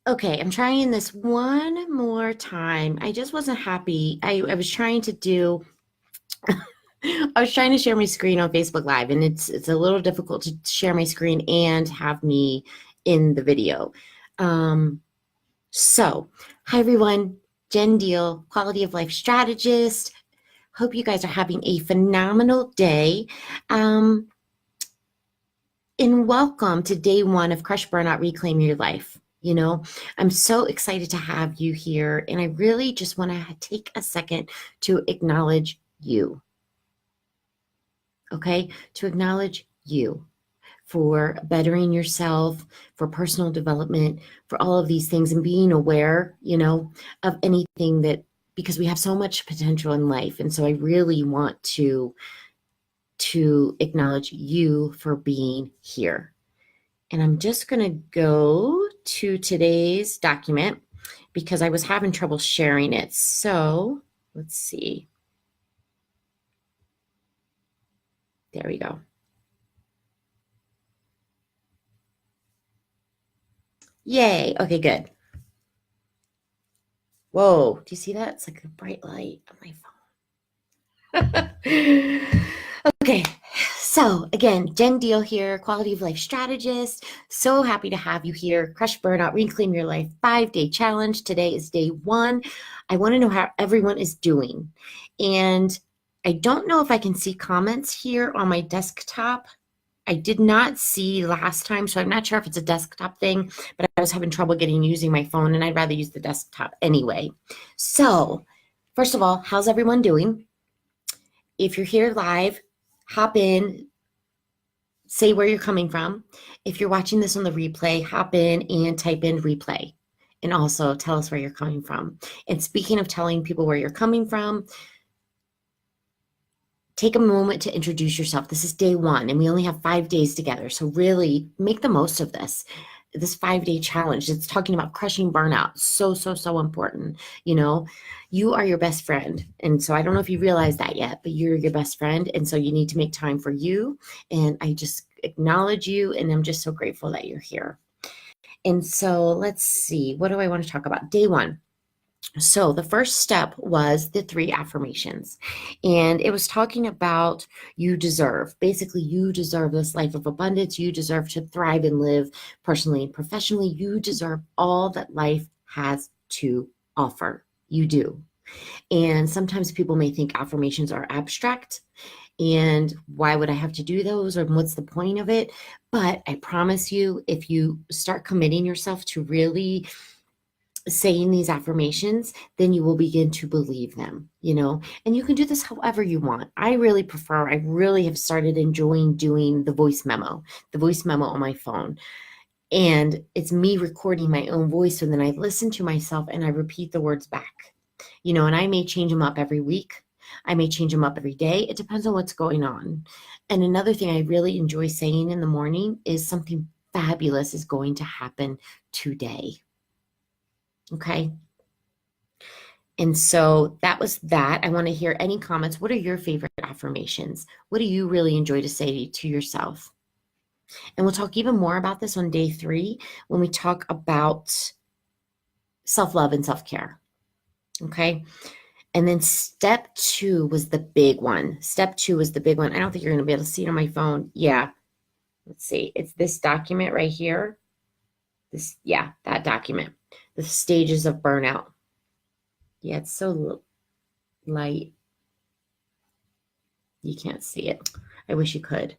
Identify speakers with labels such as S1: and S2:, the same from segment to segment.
S1: Okay, I'm trying this one more time. I just wasn't happy. I was trying to do I was trying to share my screen on Facebook Live, and it's a little difficult to share my screen and have me in the video. Um, so, hi everyone, Jen Deal, quality of life strategist. Hope you guys are having a phenomenal day. Um, and welcome to day one of Crush Burnout, Reclaim Your Life. I'm so excited to have you here, and I really just want to take a second to acknowledge you, okay? To acknowledge you for bettering yourself, for personal development, for all of these things, and being aware, of anything that, because we have so much potential in life. And so I really want to acknowledge you for being here. And I'm just going to go to today's document because I was having trouble sharing it. So let's see. There we go. Yay. Okay, good. Whoa. Do you see that? It's like a bright light on my phone. Okay. So again, Jen Deal here, quality of life strategist. So happy to have you here. Crush Burnout, Reclaim Your Life 5-day challenge. Today is day one. I want to know how everyone is doing. And I don't know if I can see comments here on my desktop. I did not see last time, so I'm not sure if it's a desktop thing, but I was having trouble using my phone, and I'd rather use the desktop anyway. So first of all, how's everyone doing? If you're here live, hop in, say where you're coming from. If you're watching this on the replay, hop in and type in replay. And also tell us where you're coming from. And speaking of telling people where you're coming from, take a moment to introduce yourself. This is day one, and we only have 5 days together. So really make the most of this 5-day challenge. It's talking about crushing burnout. So, so, so important. You are your best friend. And so I don't know if you realize that yet, but you're your best friend. And so you need to make time for you. And I just acknowledge you. And I'm just so grateful that you're here. And so let's see, what do I want to talk about? Day one. So the first step was the 3 affirmations, and it was talking about you deserve. Basically, you deserve this life of abundance. You deserve to thrive and live personally and professionally. You deserve all that life has to offer. You do. And sometimes people may think affirmations are abstract, and why would I have to do those, or what's the point of it? But I promise you, if you start committing yourself to really saying these affirmations, then you will begin to believe them, and you can do this however you want. I really have started enjoying doing the voice memo on my phone. And it's me recording my own voice. And then I listen to myself and I repeat the words back, and I may change them up every week. I may change them up every day. It depends on what's going on. And another thing I really enjoy saying in the morning is something fabulous is going to happen today. Okay. And so that was that. I want to hear any comments. What are your favorite affirmations? What do you really enjoy to say to yourself? And we'll talk even more about this on day 3 when we talk about self-love and self-care. Okay. And then step 2 was the big one. I don't think you're going to be able to see it on my phone. Yeah. Let's see. It's this document right here. That document. The stages of burnout. Yeah, it's so light. You can't see it. I wish you could.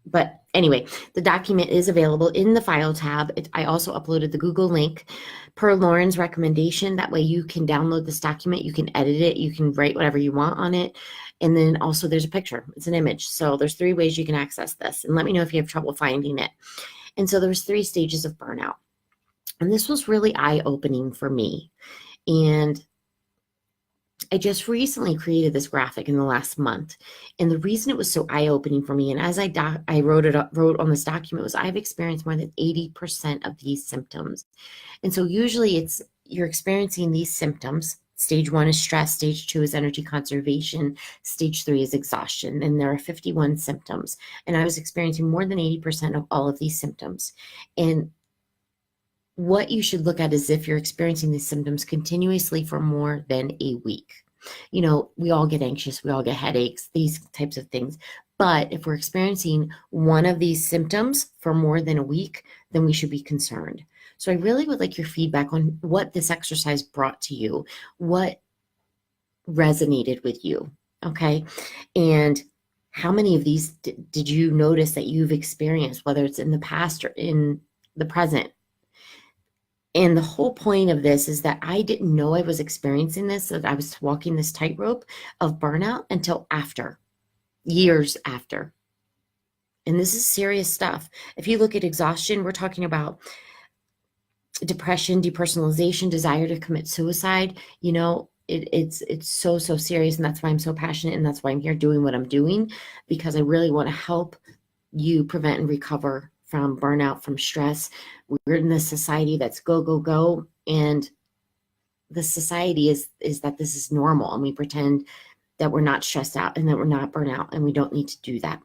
S1: But anyway, the document is available in the file tab. I also uploaded the Google link per Lauren's recommendation. That way you can download this document. You can edit it. You can write whatever you want on it. And then also there's a picture. It's an image. So there's 3 ways you can access this. And let me know if you have trouble finding it. And so there was 3 stages of burnout. And this was really eye-opening for me. And I just recently created this graphic in the last month. And the reason it was so eye-opening for me, and as I wrote on this document, was I've experienced more than 80% of these symptoms. And so usually you're experiencing these symptoms. Stage 1 is stress. Stage 2 is energy conservation. Stage 3 is exhaustion. And there are 51 symptoms. And I was experiencing more than 80% of all of these symptoms. And what you should look at is if you're experiencing these symptoms continuously for more than a week. We all get anxious, we all get headaches, these types of things. But if we're experiencing one of these symptoms for more than a week, then we should be concerned. So I really would like your feedback on what this exercise brought to you, what resonated with you, okay? And how many of these did you notice that you've experienced, whether it's in the past or in the present? And the whole point of this is that I didn't know I was experiencing this, that I was walking this tightrope of burnout until after, years after. And this is serious stuff. If you look at exhaustion, we're talking about depression, depersonalization, desire to commit suicide. It's so serious, and that's why I'm so passionate, and that's why I'm here doing what I'm doing, because I really want to help you prevent and recover from burnout, from stress. We're in this society that's go, go, go, and the society is that this is normal, and we pretend that we're not stressed out and that we're not burnout, and we don't need to do that.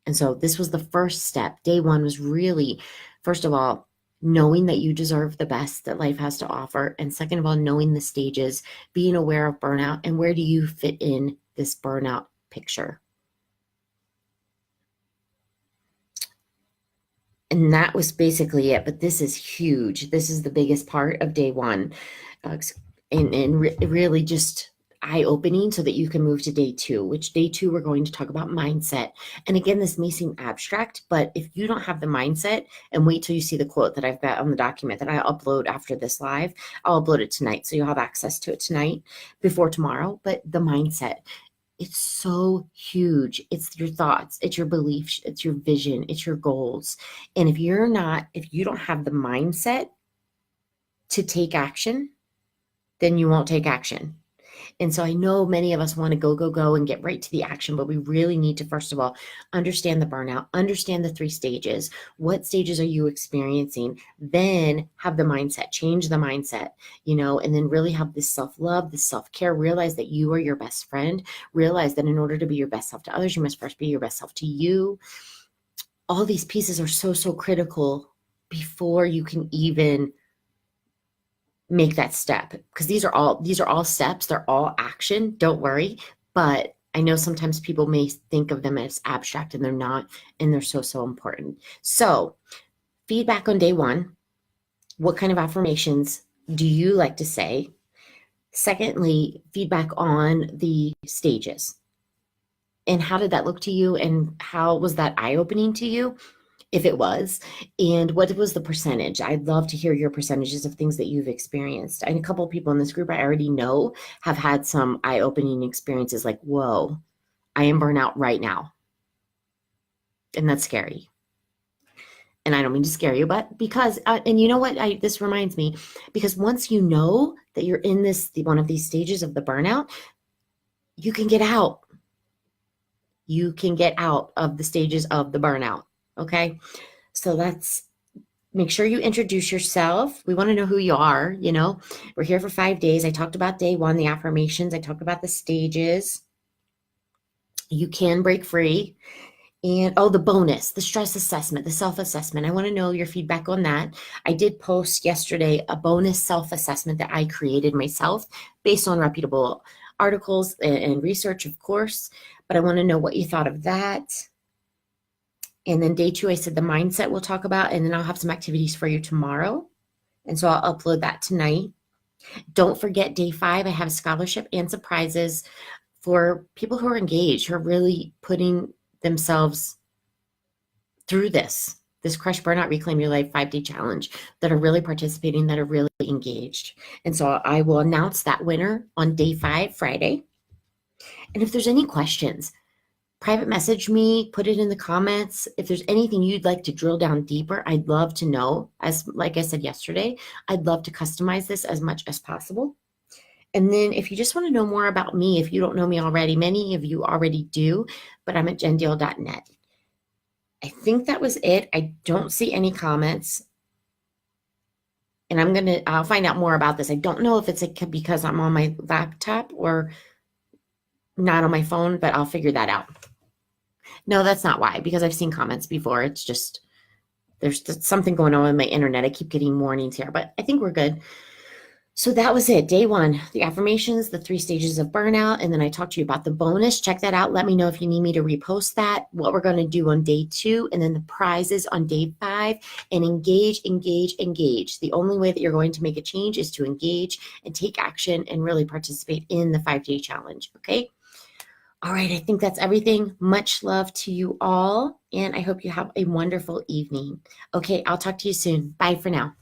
S1: And so this was the first step. Day one was really, first of all, knowing that you deserve the best that life has to offer. And second of all, knowing the stages, being aware of burnout, and where do you fit in this burnout picture. And that was basically it. But this is huge. This is the biggest part of day one. And really just eye-opening so that you can move to day two, which day two, we're going to talk about mindset. And again, this may seem abstract, but if you don't have the mindset, and wait till you see the quote that I've got on the document that I upload after this live, I'll upload it tonight. So you'll have access to it tonight before tomorrow. But the mindset, it's so huge. It's your thoughts, it's your beliefs, it's your vision, it's your goals. And if you don't have the mindset to take action, then you won't take action. And so I know many of us want to go, go, go and get right to the action, but we really need to, first of all, understand the burnout, understand the 3 stages. What stages are you experiencing? Then have the mindset, change the mindset, and then really have this self-love, this self-care, realize that you are your best friend, realize that in order to be your best self to others, you must first be your best self to you. All these pieces are so critical before you can even make that step, because these are all steps. They're all action. Don't worry. But I know sometimes people may think of them as abstract, and they're not, and they're so important. So feedback on day one. What kind of affirmations do you like to say? Secondly, feedback on the stages. And how did that look to you? And how was that eye-opening to you? If it was, and what was the percentage? I'd love to hear your percentages of things that you've experienced. And a couple of people in this group I already know have had some eye-opening experiences like, whoa, I am burnout right now. And that's scary. And I don't mean to scare you, but because, and you know what, this reminds me, because once you know that you're in one of these stages of the burnout, you can get out. You can get out of the stages of the burnout. Okay. So make sure you introduce yourself. We want to know who you are. We're here for 5 days. I talked about day one, the affirmations. I talked about the stages. You can break free. And the bonus, the stress assessment, the self-assessment. I want to know your feedback on that. I did post yesterday a bonus self-assessment that I created myself based on reputable articles and research, of course. But I want to know what you thought of that. And then day 2, I said the mindset we'll talk about, and then I'll have some activities for you tomorrow. And so I'll upload that tonight. Don't forget day 5, I have a scholarship and some prizes for people who are engaged, who are really putting themselves through this Crush Burnout Reclaim Your Life 5-day challenge, that are really participating, that are really engaged. And so I will announce that winner on day 5, Friday. And if there's any questions, private message me, put it in the comments. If there's anything you'd like to drill down deeper, I'd love to know. Like I said yesterday, I'd love to customize this as much as possible. And then if you just want to know more about me, if you don't know me already, many of you already do, but I'm at jendeal.net. I think that was it. I don't see any comments. And I'll find out more about this. I don't know if it's because I'm on my laptop or not on my phone, but I'll figure that out. No, that's not why, because I've seen comments before. It's just There's something going on with my internet. I keep getting warnings here, but I think we're good. So that was it. Day one, the affirmations, the 3 stages of burnout. And then I talked to you about the bonus. Check that out. Let me know if you need me to repost that, what we're going to do on day 2, and then the prizes on day 5. And engage, engage, engage. The only way that you're going to make a change is to engage and take action and really participate in the 5-day challenge. Okay. All right. I think that's everything. Much love to you all. And I hope you have a wonderful evening. Okay. I'll talk to you soon. Bye for now.